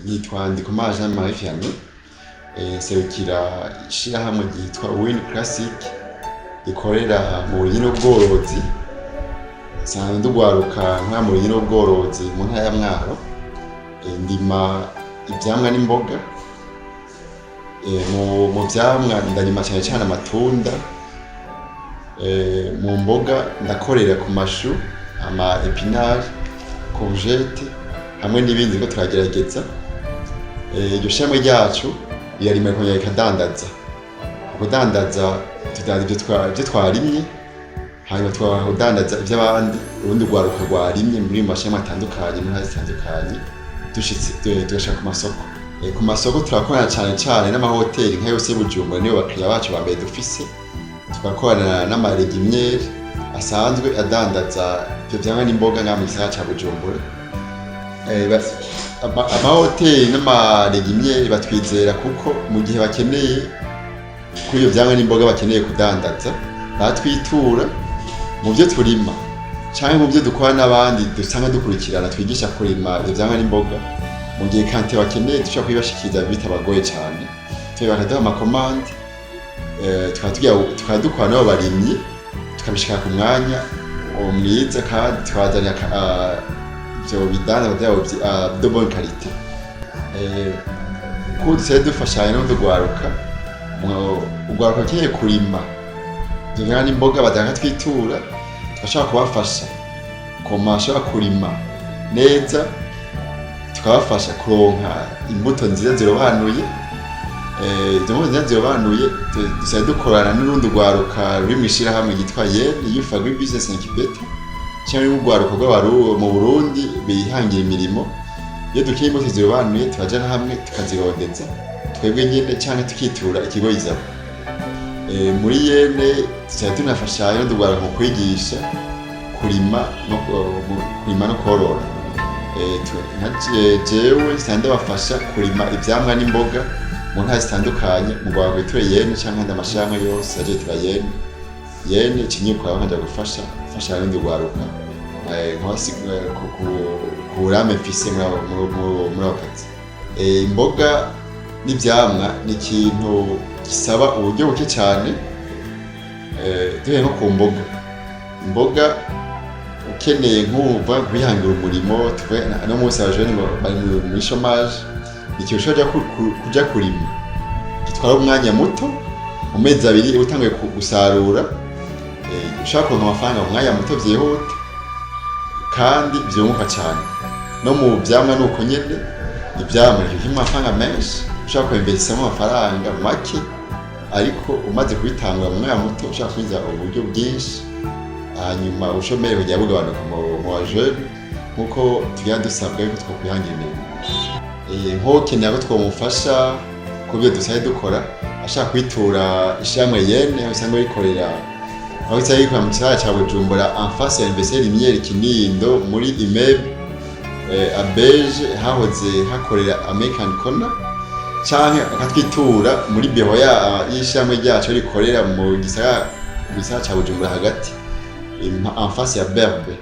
Nitwa Ndikumana Jean Marie Vianney, serukira ishirahamwe ryitwa Win Classic rikorera mu burimyi n'ubworozi, nsanzwe ndugwaruka nka mu burimyi n'ubworozi mu ntara ya Mwaro, ndima ivyamwa n'imboga. Mu vyamwa ndarima cane cane amatunda, mu mboga ndakorera ku mashu, ama epinari, courgette hamwe n'ibindi ko turagerageza. Iryo shirahamwe ryacu rirarima rikongera rikadandaza. Kudandaza tudandaza ivyo twarimye, hanyuma tukadandaza ivy'abandi, urundi rwaruka rwarimye muri mu mashirahamwe atandukanye, mu ntara zitandukanye, tugashika ku masoko. Ku masoko turakorana cane cane n'amahoteli nka yose y'Ubujumbura, nibo bakiriya bacu ba mbere dufise. Tugakorana n'amaregimyeri asanzwe adandaza ivyo vyamwa n'imboga ngaha mu gisagara ca Bujumbura. Amahoteli n'amaregimyeri batwizera kuko mu gihe bakeneye kuri ivyo vyamwa n'imboga bakeneye kudandaza, batwitura mu vyo turima canke mu vyo dukora n'abandi dusanga dukurikirana twigisha kurima ivyo vyamwa n'imboga. Mu gihe kante bakeneye dushobora kubibashikiriza bitabagoye cane, bakaduha amakomande, tukaba dukorana n'abo barimyi, tukabishikana ku mwanya mwiza kandi tukabazanira ivyo bidandazwa vyabo de bonne qualité. Kuko dusigaye dufashanya n'urundi rwaruka, urwaruka rukeneye kurima ivyo vyamwa n'imboga bakatwitura, tugashobora kubafasha comment bashobora kurima neza, tukabafasha kuronka imbuto nziza zirobanuye. Izo mbuto nziza zirobanuye dusigaye dukorana n'urundi rwaruka ruri mw'ishirahamwe ryitwa YEN, Youth Agribusiness Incubator, canke urwaruka mu Burundi bihangira imirimo. Iyo dukeneye imbuto zirobanuye turajana hamwe tukazirondeza twebwe nyene canke tukitura ikigo izabo. Muri YEN dusigaye tunafashanya n'urundi rwaruka mu kwigisha kurima no korora. Jewe nsanzwe ndabafasha kurima ivyamwa n'imboga mu ntara zitandukanye, mu rwaruka rwitwa YEN canke andi amashirahamwe yose yitwa YEN. YEN ikinyikora nkaja gufasha n'urundi rwaruka ku burame mfise muri ako kazi. Imboga n'ivyamwa ni ikintu gisaba uburyo buke cane. Duhere nko ku imboga ukeneye nk'uva kwihangira umurimo, no munsi abajene bari muri chômage, ikintu ushobora kuja kurima gitwara umwanya muto, mu mezi abiri utanguye gusarura, ushaka kuronka amafaranga mu mwanya muto vyihuta kandi vyunguka cane. No mu vyamwa nuko nyene, ivyamwa bifise amafaranga menshi, ushaka kuinvestisamo amafaranga make, ariko umaze kubitangura mu mwanya muto ushaka kwinjiza uburyo bwinshi, hanyuma ubushomeri bugiye bugabanuka mu bajene, nkuko tugira dusabwa yuko twokwihangira imirimo. Nkokeneye ko twomufasha kubyo dusaye dukora, ashaka kwitura ishirahamwe YEN aho usanga rikorera, aho usanga rikorera mu gisagara ca Bujumbura en face ya Université Lumière Kinindo, muri immeuble Abege hahoze hakorera American Corner, canke akatwitura muri biro y'ishirahamwe ryacu rikorera mu gisagara ca Bujumbura hagati en face ya Berbe.